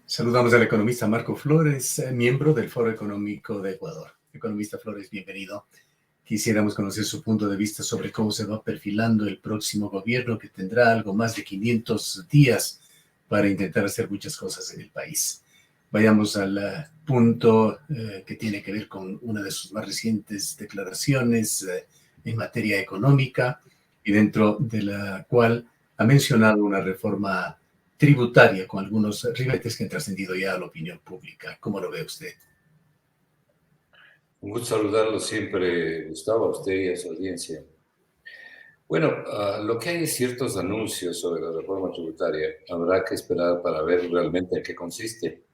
Saludamos al economista Marco Flores, miembro del Foro Económico de Ecuador. Economista Flores, bienvenido. Quisiéramos conocer su punto de vista sobre cómo se va perfilando el próximo gobierno, que tendrá algo más de 500 días para intentar hacer muchas cosas en el país. Vayamos al punto que tiene que ver con una de sus más recientes declaraciones en materia económica, y dentro de la cual ha mencionado una reforma tributaria con algunos ribetes que han trascendido ya a la opinión pública. ¿Cómo lo ve usted? Un gusto saludarlo siempre, Gustavo, a usted y a su audiencia. Bueno, lo que hay es ciertos anuncios sobre la reforma tributaria. Habrá que esperar para ver realmente en qué consiste.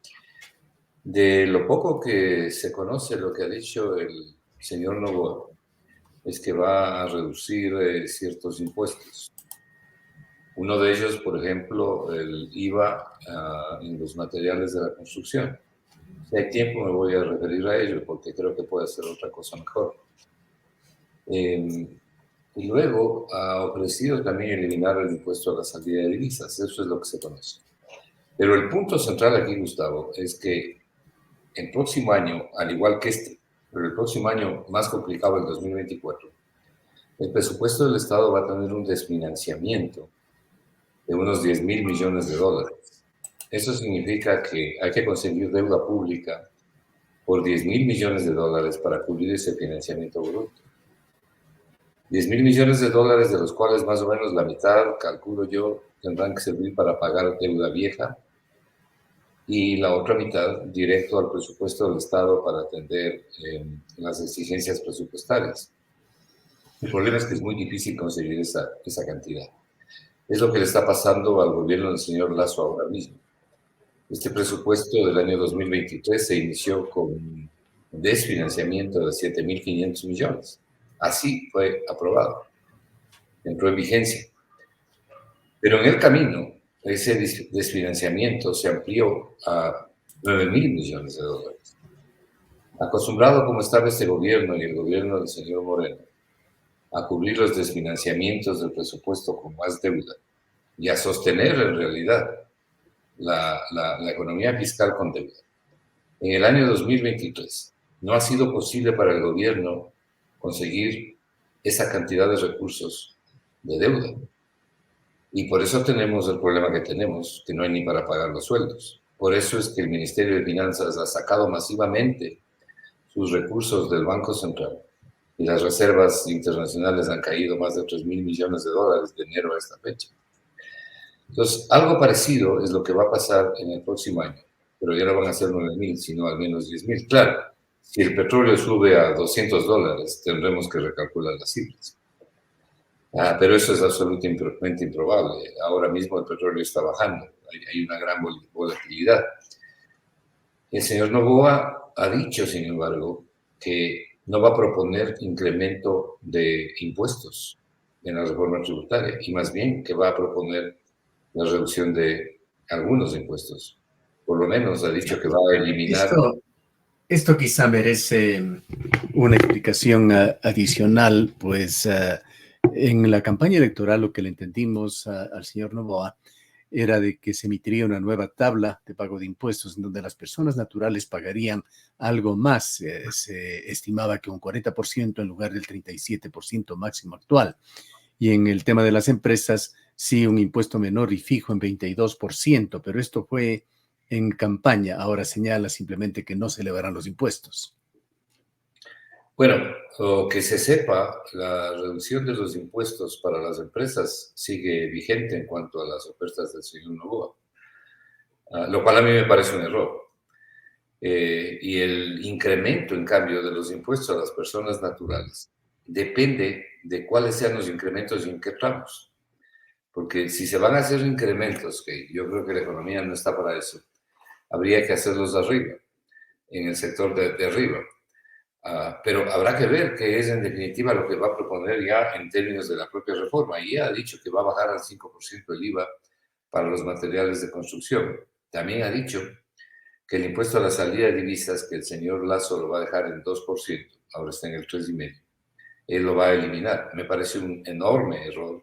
De lo poco que se conoce, lo que ha dicho el señor Noboa es que va a reducir ciertos impuestos. Uno de ellos, por ejemplo, el IVA en los materiales de la construcción. Si hay tiempo me voy a referir a ello porque creo que puede hacer otra cosa mejor. Y luego ha ofrecido también eliminar el impuesto a la salida de divisas. Eso es lo que se conoce. Pero el punto central aquí, Gustavo, es que el próximo año, al igual que este, pero el próximo año más complicado, el 2024, el presupuesto del Estado va a tener un desfinanciamiento de unos 10.000 millones de dólares. Eso significa que hay que conseguir deuda pública por 10.000 millones de dólares para cubrir ese financiamiento bruto. 10.000 millones de dólares, de los cuales más o menos la mitad, calculo yo, tendrán que servir para pagar deuda vieja y la otra mitad directo al presupuesto del Estado para atender las exigencias presupuestarias. El problema es que es muy difícil conseguir esa cantidad. Es lo que le está pasando al gobierno del señor Lasso ahora mismo. Este presupuesto del año 2023 se inició con un desfinanciamiento de 7.500 millones. Así fue aprobado. Entró en vigencia. Pero en el camino, ese desfinanciamiento se amplió a 9.000 millones de dólares. Acostumbrado como estaba este gobierno y el gobierno del señor Moreno a cubrir los desfinanciamientos del presupuesto con más deuda y a sostener en realidad la economía fiscal con deuda. En el año 2023 no ha sido posible para el gobierno conseguir esa cantidad de recursos de deuda. Y por eso tenemos el problema que tenemos, que no hay ni para pagar los sueldos. Por eso es que el Ministerio de Finanzas ha sacado masivamente sus recursos del Banco Central y las reservas internacionales han caído más de 3.000 millones de dólares de enero a esta fecha. Entonces, algo parecido es lo que va a pasar en el próximo año, pero ya no van a ser 9.000, sino al menos 10.000. Claro, si el petróleo sube a $200, tendremos que recalcular las cifras. Pero eso es absolutamente improbable. Ahora mismo el petróleo está bajando, hay una gran volatilidad. El señor Noboa ha dicho, sin embargo, que no va a proponer incremento de impuestos en la reforma tributaria y más bien que va a proponer la reducción de algunos impuestos. Por lo menos ha dicho que va a eliminar... Esto quizá merece una explicación adicional, pues en la campaña electoral lo que le entendimos al señor Noboa era de que se emitiría una nueva tabla de pago de impuestos en donde las personas naturales pagarían algo más. Se estimaba que un 40% en lugar del 37% máximo actual. Y en el tema de las empresas, sí, un impuesto menor y fijo en 22%, pero esto fue en campaña. Ahora señala simplemente que no se elevarán los impuestos. Bueno, que se sepa, la reducción de los impuestos para las empresas sigue vigente en cuanto a las ofertas del señor Noboa, lo cual a mí me parece un error. Y el incremento, en cambio, de los impuestos a las personas naturales depende de cuáles sean los incrementos y en qué tramos. Porque si se van a hacer incrementos, que yo creo que la economía no está para eso, habría que hacerlos arriba, en el sector de arriba. Pero habrá que ver qué es en definitiva lo que va a proponer ya en términos de la propia reforma. Y ya ha dicho que va a bajar al 5% el IVA para los materiales de construcción. También ha dicho que el impuesto a la salida de divisas, que el señor Lasso lo va a dejar en 2%, ahora está en el 3,5%, él lo va a eliminar. Me parece un enorme error,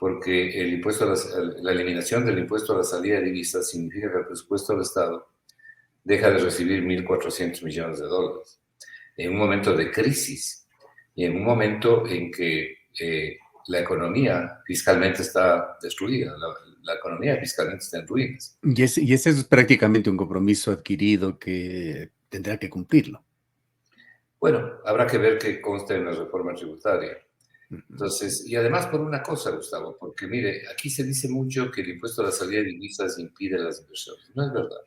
porque el impuesto la eliminación del impuesto a la salida de divisas significa que el presupuesto del Estado deja de recibir 1.400 millones de dólares en un momento de crisis y en un momento en que la economía fiscalmente está destruida, la economía fiscalmente está en ruinas. Y ese es prácticamente un compromiso adquirido que tendrá que cumplirlo. Bueno, habrá que ver qué consta en la reforma tributaria. Entonces, y además por una cosa, Gustavo, porque mire, aquí se dice mucho que el impuesto a la salida de divisas impide las inversiones. No es verdad.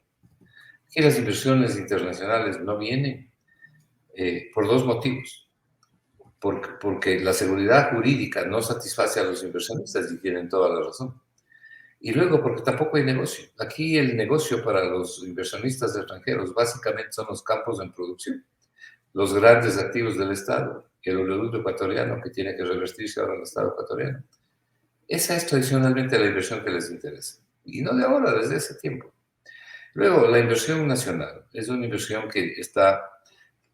Que las inversiones internacionales no vienen por dos motivos. Porque la seguridad jurídica no satisface a los inversionistas y tienen toda la razón. Y luego porque tampoco hay negocio. Aquí el negocio para los inversionistas extranjeros básicamente son los campos en producción, los grandes activos del Estado, el oleoducto ecuatoriano que tiene que revertirse ahora al Estado ecuatoriano. Esa es tradicionalmente la inversión que les interesa. Y no de ahora, desde hace tiempo. Luego, la inversión nacional es una inversión que está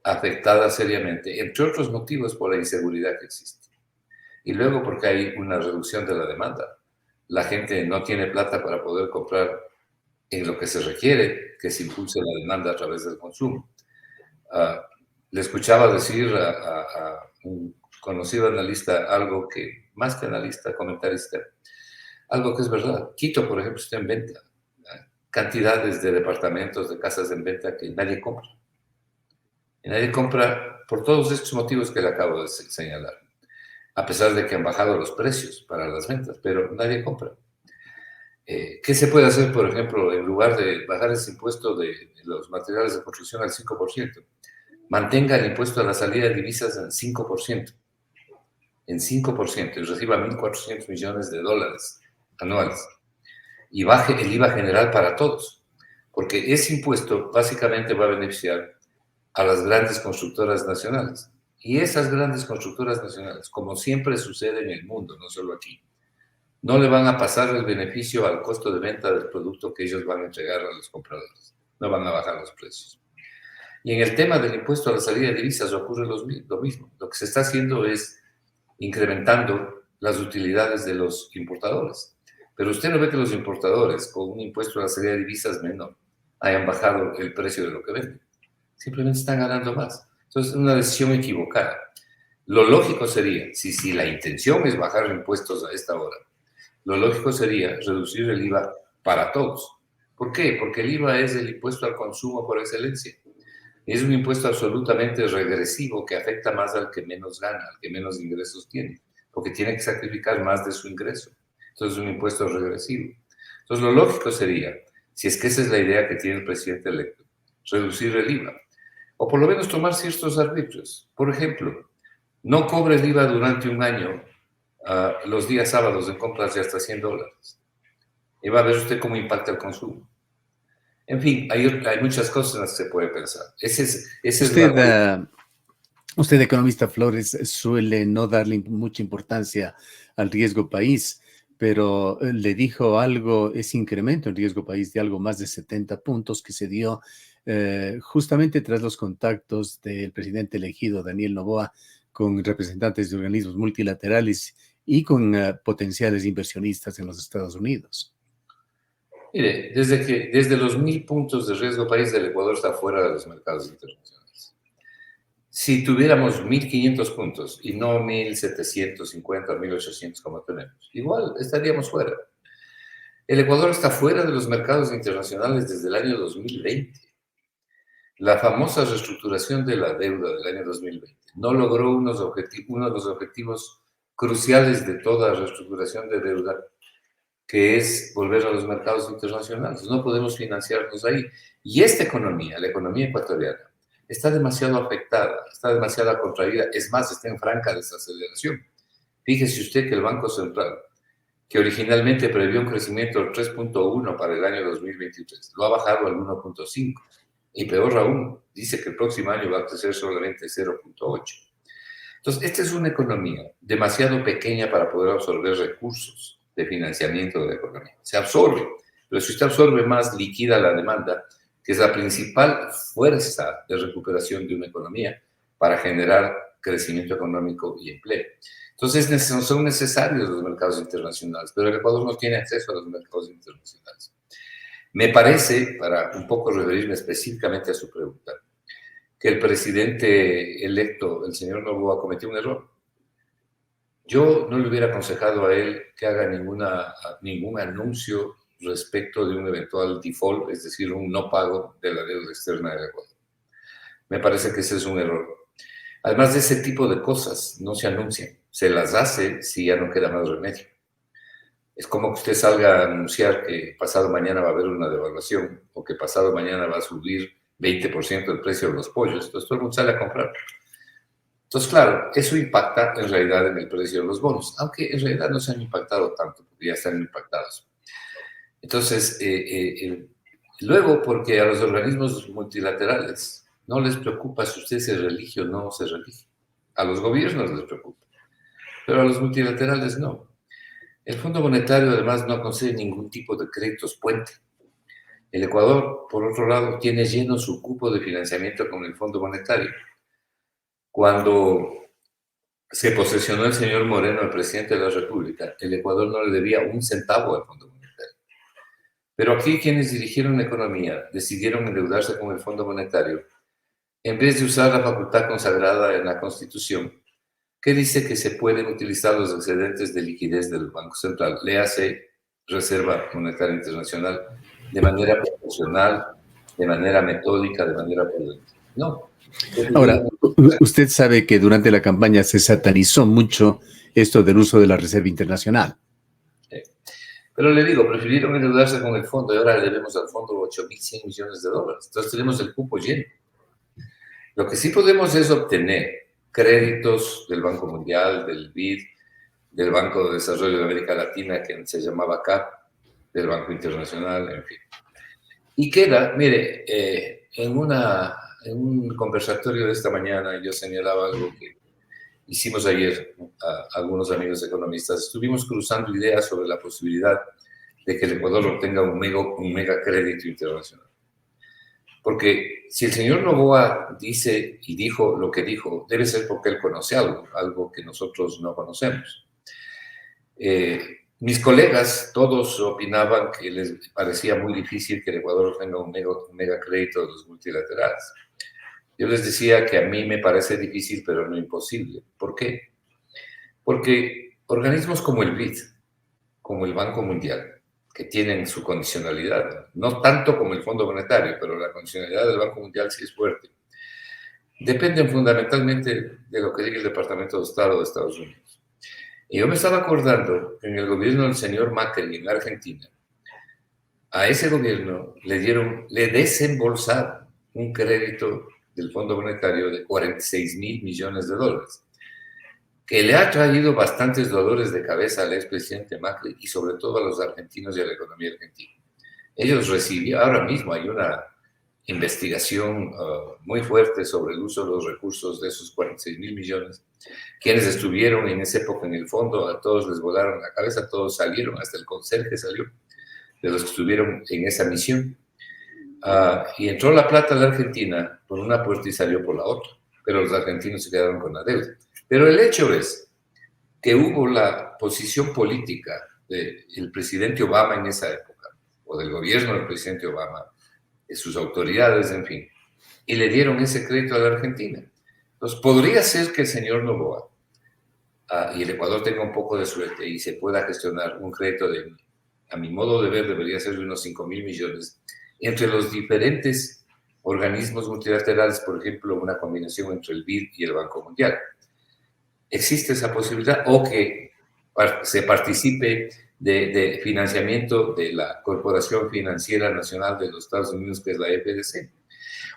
afectada seriamente, entre otros motivos, por la inseguridad que existe. Y luego porque hay una reducción de la demanda. La gente no tiene plata para poder comprar en lo que se requiere, que se impulse la demanda a través del consumo. Le escuchaba decir a un conocido analista algo que, más que analista, comentarista, algo que es verdad. Quito, por ejemplo, está en venta. Cantidades de departamentos, de casas en venta que nadie compra. Y nadie compra por todos estos motivos que le acabo de señalar, a pesar de que han bajado los precios para las ventas, pero nadie compra. ¿Qué se puede hacer, por ejemplo, en lugar de bajar ese impuesto de los materiales de construcción al 5%? Mantenga el impuesto a la salida de divisas en 5%, y reciba 1.400 millones de dólares anuales. Y baje el IVA general para todos, porque ese impuesto básicamente va a beneficiar a las grandes constructoras nacionales. Y esas grandes constructoras nacionales, como siempre sucede en el mundo, no solo aquí, no le van a pasar el beneficio al costo de venta del producto que ellos van a entregar a los compradores. No van a bajar los precios. Y en el tema del impuesto a la salida de divisas ocurre lo mismo. Lo que se está haciendo es incrementando las utilidades de los importadores. Pero usted no ve que los importadores, con un impuesto a la salida de divisas menor, hayan bajado el precio de lo que venden. Simplemente están ganando más. Entonces, es una decisión equivocada. Lo lógico sería, si la intención es bajar impuestos a esta hora, lo lógico sería reducir el IVA para todos. ¿Por qué? Porque el IVA es el impuesto al consumo por excelencia. Es un impuesto absolutamente regresivo que afecta más al que menos gana, al que menos ingresos tiene, porque tiene que sacrificar más de su ingreso. Entonces es un impuesto regresivo. Entonces lo lógico sería, si es que esa es la idea que tiene el presidente electo, reducir el IVA, o por lo menos tomar ciertos arbitrios. Por ejemplo, no cobre el IVA durante un año los días sábados en compras de hasta $100. Y va a ver usted cómo impacta el consumo. En fin, hay muchas cosas en las que se puede pensar. Usted, economista Flores, suele no darle mucha importancia al riesgo país, pero le dijo algo, ese incremento en riesgo país de algo más de 70 puntos que se dio justamente tras los contactos del presidente elegido, Daniel Noboa, con representantes de organismos multilaterales y con potenciales inversionistas en los Estados Unidos. Mire, desde los 1.000 puntos de riesgo país del Ecuador está fuera de los mercados internacionales. Si tuviéramos 1.500 puntos y no 1.750, 1.800 como tenemos, igual estaríamos fuera. El Ecuador está fuera de los mercados internacionales desde el año 2020. La famosa reestructuración de la deuda del año 2020 no logró uno de los objetivos cruciales de toda reestructuración de deuda, que es volver a los mercados internacionales. No podemos financiarnos ahí. Y esta economía, la economía ecuatoriana, está demasiado afectada, está demasiado contraída, es más, está en franca desaceleración. Fíjese usted que el Banco Central, que originalmente previó un crecimiento del 3.1 para el año 2023, lo ha bajado al 1.5. Y peor aún, dice que el próximo año va a crecer solamente 0.8. Entonces, esta es una economía demasiado pequeña para poder absorber recursos de financiamiento de la economía. Se absorbe, pero si usted absorbe más, liquida la demanda, que es la principal fuerza de recuperación de una economía para generar crecimiento económico y empleo. Entonces son necesarios los mercados internacionales, pero el Ecuador no tiene acceso a los mercados internacionales. Me parece, para un poco referirme específicamente a su pregunta, que el presidente electo, el señor Noboa, cometió un error. Yo no le hubiera aconsejado a él que haga ningún anuncio respecto de un eventual default, es decir, un no pago de la deuda externa del Ecuador. Me parece que ese es un error. Además de ese tipo de cosas, no se anuncian, se las hace si ya no queda más remedio. Es como que usted salga a anunciar que pasado mañana va a haber una devaluación o que pasado mañana va a subir 20% el precio de los pollos. Entonces todo el mundo sale a comprar. Entonces, claro, eso impacta en realidad en el precio de los bonos, aunque en realidad no se han impactado tanto, porque ya están impactados. Entonces, luego, porque a los organismos multilaterales no les preocupa si usted se relige o no se relige. A los gobiernos les preocupa, pero a los multilaterales no. El Fondo Monetario, además, no concede ningún tipo de créditos puente. El Ecuador, por otro lado, tiene lleno su cupo de financiamiento con el Fondo Monetario. Cuando se posesionó el señor Moreno, el presidente de la República, el Ecuador no le debía un centavo al Fondo Monetario. Pero aquí quienes dirigieron la economía decidieron endeudarse con el Fondo Monetario en vez de usar la facultad consagrada en la Constitución, que dice que se pueden utilizar los excedentes de liquidez del Banco Central, léase Reserva Monetaria Internacional, de manera proporcional, de manera metódica, de manera prudente. No. Ahora, usted sabe que durante la campaña se satanizó mucho esto del uso de la Reserva Internacional. Pero le digo, prefirieron endeudarse con el fondo y ahora le debemos al fondo 8.100 millones de dólares. Entonces tenemos el cupo lleno. Lo que sí podemos es obtener créditos del Banco Mundial, del BID, del Banco de Desarrollo de América Latina, que se llamaba CAP, del Banco Internacional, en fin. Y queda, mire, en un conversatorio de esta mañana yo señalaba algo que hicimos ayer a algunos amigos economistas. Estuvimos cruzando ideas sobre la posibilidad de que el Ecuador obtenga un mega crédito internacional. Porque si el señor Noboa dice y dijo lo que dijo, debe ser porque él conoce algo que nosotros no conocemos. Mis colegas todos opinaban que les parecía muy difícil que el Ecuador tenga un mega crédito de los multilaterales. Yo les decía que a mí me parece difícil, pero no imposible. ¿Por qué? Porque organismos como el BID, como el Banco Mundial, que tienen su condicionalidad, no tanto como el Fondo Monetario, pero la condicionalidad del Banco Mundial sí es fuerte, dependen fundamentalmente de lo que diga el Departamento de Estado de Estados Unidos. Y yo me estaba acordando que en el gobierno del señor Macri en Argentina, a ese gobierno le desembolsaron un crédito del Fondo Monetario de 46.000 millones de dólares, que le ha traído bastantes dolores de cabeza al expresidente Macri y sobre todo a los argentinos y a la economía argentina. Ellos recibieron, ahora mismo hay una investigación muy fuerte sobre el uso de los recursos de esos 46.000 millones. Quienes estuvieron en esa época en el fondo, a todos les volaron la cabeza, todos salieron, hasta el conserje salió, de los que estuvieron en esa misión. Y entró la plata a la Argentina por una puerta y salió por la otra, pero los argentinos se quedaron con la deuda. Pero el hecho es que hubo la posición política del presidente Obama en esa época, o del gobierno del presidente Obama, de sus autoridades, en fin, y le dieron ese crédito a la Argentina. Entonces, podría ser que el señor Noboa y el Ecuador tenga un poco de suerte y se pueda gestionar un crédito a mi modo de ver, debería ser de unos 5.000 millones, entre los diferentes organismos multilaterales, por ejemplo, una combinación entre el BID y el Banco Mundial. Existe esa posibilidad, o que se participe de financiamiento de la Corporación Financiera Nacional de los Estados Unidos, que es la FDC,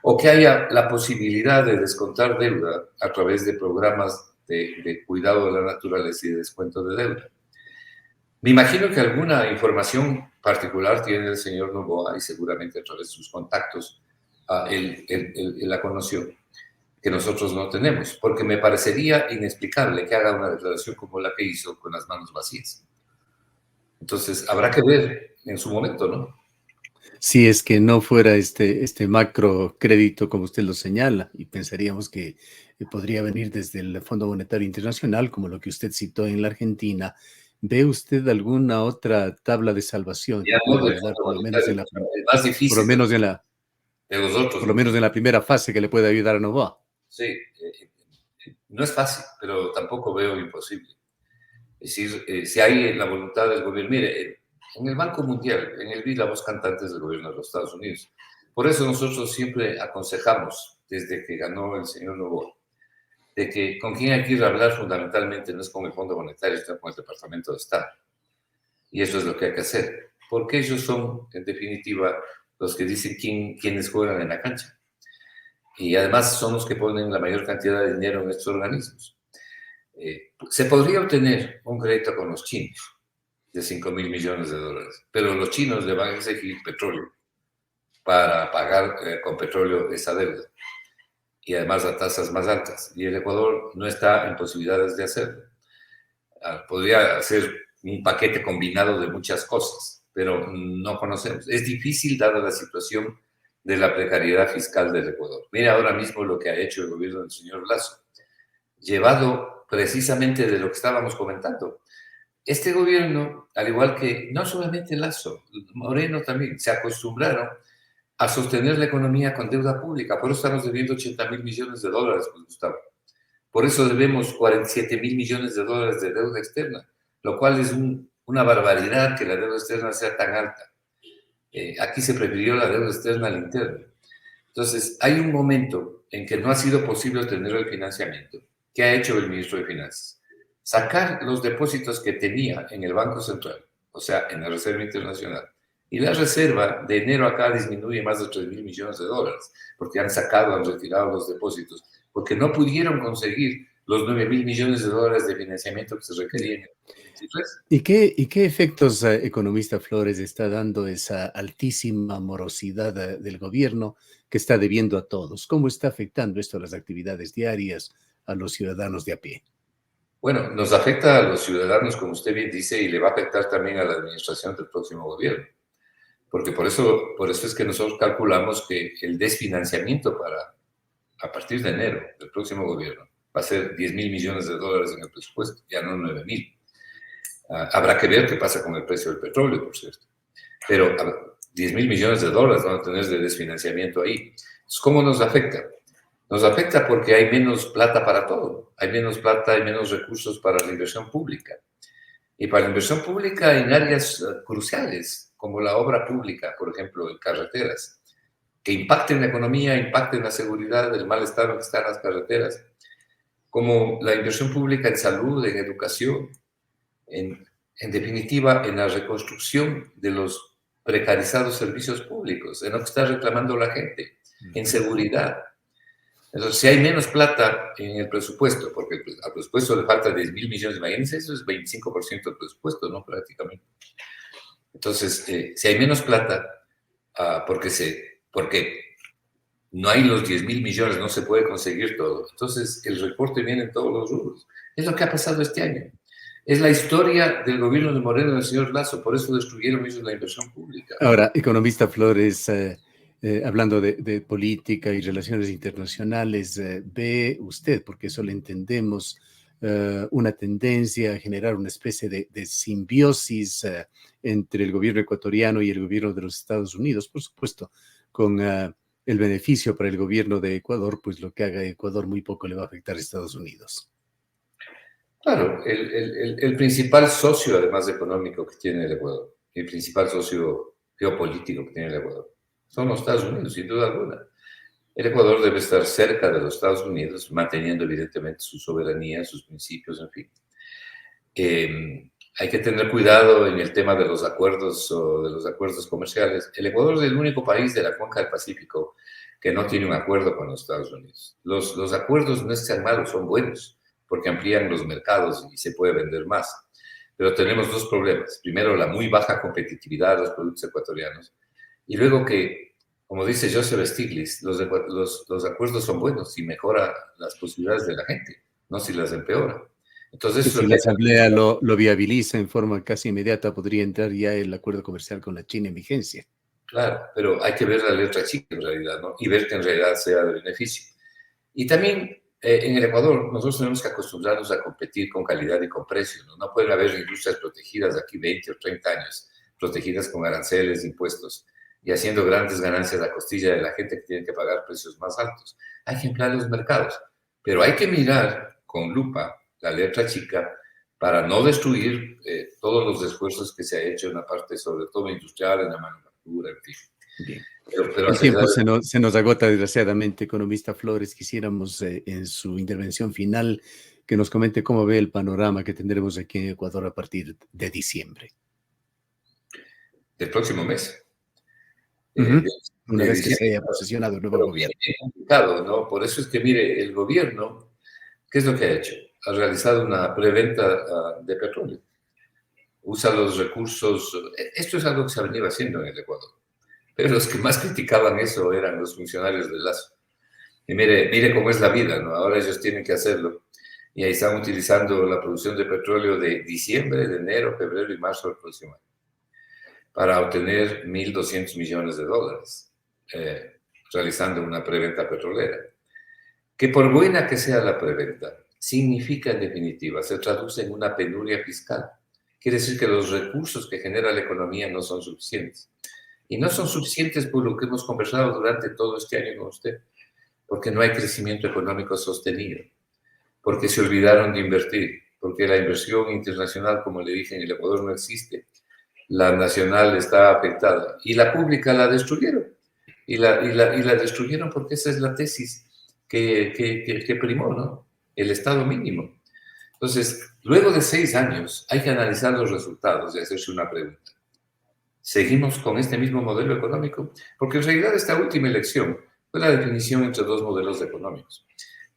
o que haya la posibilidad de descontar deuda a través de programas de cuidado de la naturaleza y de descuento de deuda. Me imagino que alguna información particular tiene el señor Noboa y seguramente a través de sus contactos él la conoció, que nosotros no tenemos, porque me parecería inexplicable que haga una declaración como la que hizo con las manos vacías. Entonces, habrá que ver en su momento, ¿no? Si es que no fuera este macro crédito, como usted lo señala, y pensaríamos que podría venir desde el Fondo Monetario Internacional, como lo que usted citó en la Argentina, ¿ve usted alguna otra tabla de salvación Ya que no pueda del ayudar, Fondo Monetario, es más por lo difícil menos en de los otros, por lo ¿no? menos en la primera fase que le pueda ayudar a Novoa? Sí, no es fácil, pero tampoco veo imposible. Es decir, si hay la voluntad del gobierno, mire, en el Banco Mundial, en el BID, la voz cantante es del gobierno de los Estados Unidos. Por eso nosotros siempre aconsejamos, desde que ganó el señor Novoa, de que con quién hay que ir a hablar fundamentalmente no es con el Fondo Monetario, sino con el Departamento de Estado. Y eso es lo que hay que hacer, porque ellos son, en definitiva, los que dicen quiénes juegan en la cancha. Y además son los que ponen la mayor cantidad de dinero en estos organismos. Se podría obtener un crédito con los chinos de 5.000 millones de dólares, pero los chinos le van a exigir petróleo para pagar con petróleo esa deuda y además a tasas más altas. Y el Ecuador no está en posibilidades de hacerlo. Podría hacer un paquete combinado de muchas cosas, pero no conocemos. Es difícil dada la situación de la precariedad fiscal del Ecuador. Mira ahora mismo lo que ha hecho el gobierno del señor Lasso, llevado precisamente de lo que estábamos comentando. Este gobierno, al igual que no solamente Lasso, Moreno también, se acostumbraron a sostener la economía con deuda pública. Por eso estamos debiendo 80.000 millones de dólares, pues, Gustavo. Por eso debemos 47.000 millones de dólares de deuda externa, lo cual es una barbaridad que la deuda externa sea tan alta. Aquí se prefirió la deuda externa al interno. Entonces, hay un momento en que no ha sido posible obtener el financiamiento. ¿Qué ha hecho el ministro de Finanzas? Sacar los depósitos que tenía en el Banco Central, o sea, en la Reserva Internacional. Y la reserva de enero acá disminuye más de 3.000 millones de dólares, porque han sacado, han retirado los depósitos, porque no pudieron conseguir los 9.000 millones de dólares de financiamiento que se requerían en el 2023. Y qué efectos, economista Flores, está dando esa altísima morosidad del gobierno que está debiendo a todos? ¿Cómo está afectando esto a las actividades diarias, a los ciudadanos de a pie? Bueno, nos afecta a los ciudadanos, como usted bien dice, y le va a afectar también a la administración del próximo gobierno. Porque por eso es que nosotros calculamos que el desfinanciamiento a partir de enero del próximo gobierno va a ser 10.000 millones de dólares en el presupuesto, ya no 9.000. Habrá que ver qué pasa con el precio del petróleo, por cierto. Pero 10.000 millones de dólares van a tener de desfinanciamiento ahí. Entonces, ¿cómo nos afecta? Nos afecta porque hay menos plata para todo. Hay menos plata, hay menos recursos para la inversión pública. Y para la inversión pública en áreas cruciales, como la obra pública, por ejemplo, en carreteras, que impacten la economía, impacten la seguridad, el mal estado en que están las carreteras, como la inversión pública en salud, en educación, en definitiva, en la reconstrucción de los precarizados servicios públicos, en lo que está reclamando la gente, en seguridad. Entonces, si hay menos plata en el presupuesto, porque al presupuesto le falta 10.000 millones, imagínense, eso es 25% del presupuesto, ¿no? Prácticamente. Entonces, si hay menos plata, porque no hay los 10.000 millones, no se puede conseguir todo. Entonces, el recorte viene en todos los rubros. Es lo que ha pasado este año. Es la historia del gobierno de Moreno y del señor Lasso, por eso destruyeron ellos la inversión pública. Ahora, economista Flores, hablando de política y relaciones internacionales, ¿ve usted, porque eso le entendemos, una tendencia a generar una especie de simbiosis entre el gobierno ecuatoriano y el gobierno de los Estados Unidos? Por supuesto, con el beneficio para el gobierno de Ecuador, pues lo que haga Ecuador muy poco le va a afectar a Estados Unidos. Claro, el principal socio, además económico, que tiene el Ecuador, el principal socio geopolítico que tiene el Ecuador, son los Estados Unidos, sin duda alguna. El Ecuador debe estar cerca de los Estados Unidos, manteniendo evidentemente su soberanía, sus principios, en fin. Hay que tener cuidado en el tema de los acuerdos o de los acuerdos comerciales. El Ecuador es el único país de la cuenca del Pacífico que no tiene un acuerdo con los Estados Unidos. Los acuerdos no es que sean malos, son buenos, porque amplían los mercados y se puede vender más. Pero tenemos dos problemas. Primero, la muy baja competitividad de los productos ecuatorianos. Y luego que, como dice Joseph Stiglitz, los acuerdos son buenos si mejora las posibilidades de la gente, no si las empeora. Entonces, Que eso es si lo la que hay que Asamblea lo viabiliza en forma casi inmediata, podría entrar ya el acuerdo comercial con la China en vigencia. Claro, pero hay que ver la letra chica en realidad, ¿no? Y ver que en realidad sea de beneficio. Y también en el Ecuador nosotros tenemos que acostumbrarnos a competir con calidad y con precio, ¿no? No pueden haber industrias protegidas de aquí 20 o 30 años, protegidas con aranceles, impuestos, y haciendo grandes ganancias a costilla de la gente que tiene que pagar precios más altos. Hay que emplear los mercados, pero hay que mirar con lupa la letra chica para no destruir todos los esfuerzos que se ha hecho en la parte, sobre todo industrial, en la manufactura, en fin. Bien. Pero El tiempo se nos agota, desgraciadamente, economista Flores. Quisiéramos, en su intervención final, que nos comente cómo ve el panorama que tendremos aquí en Ecuador a partir de diciembre. del próximo mes. Una De vez que se diciembre, haya posesionado el nuevo pero gobierno. bien complicado, ¿no? Por eso es que, mire, el gobierno, ¿qué es lo que ha hecho? Ha realizado una preventa de petróleo. Usa los recursos. Esto es algo que se ha venido haciendo en el Ecuador. Pero los que más criticaban eso eran los funcionarios de Lazo. Y mire cómo es la vida, ¿no? Ahora ellos tienen que hacerlo. Y ahí están utilizando la producción de petróleo de diciembre, de enero, febrero y marzo del próximo año para obtener $1.200 millones, realizando una preventa petrolera. Que por buena que sea la preventa, significa en definitiva, se traduce en una penuria fiscal. Quiere decir que los recursos que genera la economía no son suficientes. Y no son suficientes por lo que hemos conversado durante todo este año con usted, porque no hay crecimiento económico sostenido, porque se olvidaron de invertir, porque la inversión internacional, como le dije, en el Ecuador no existe, la nacional está afectada y la pública la destruyeron. Y la destruyeron porque esa es la tesis que primó, ¿no? El Estado mínimo. Entonces, luego de 6 años, hay que analizar los resultados y hacerse una pregunta. ¿Seguimos con este mismo modelo económico? Porque en realidad esta última elección fue la definición entre dos modelos económicos.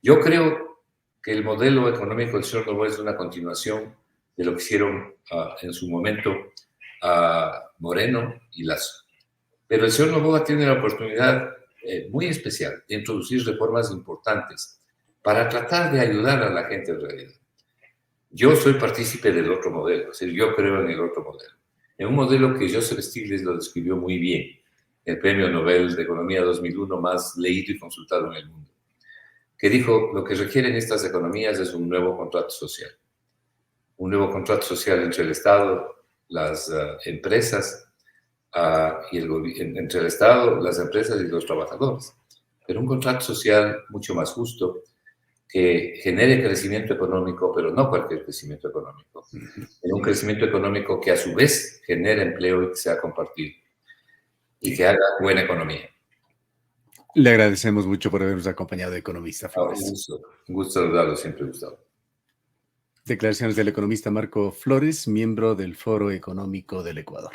Yo creo que el modelo económico del señor Noboa es una continuación de lo que hicieron en su momento Moreno y Lazo. Pero el señor Noboa tiene la oportunidad muy especial de introducir reformas importantes para tratar de ayudar a la gente en realidad. Yo soy partícipe del otro modelo, es decir, yo creo en el otro modelo. En un modelo que Joseph Stiglitz lo describió muy bien, el Premio Nobel de Economía 2001 más leído y consultado en el mundo, que dijo, lo que requieren estas economías es un nuevo contrato social. Un nuevo contrato social entre el Estado, las empresas, entre el Estado, las empresas y los trabajadores. Pero un contrato social mucho más justo, que genere crecimiento económico, pero no cualquier crecimiento económico. Un crecimiento económico que a su vez genere empleo y que sea compartido y que haga buena economía. Le agradecemos mucho por habernos acompañado, economista Flores. Un gusto saludarlo, siempre Gustavo. Declaraciones del economista Marco Flores, miembro del Foro Económico del Ecuador.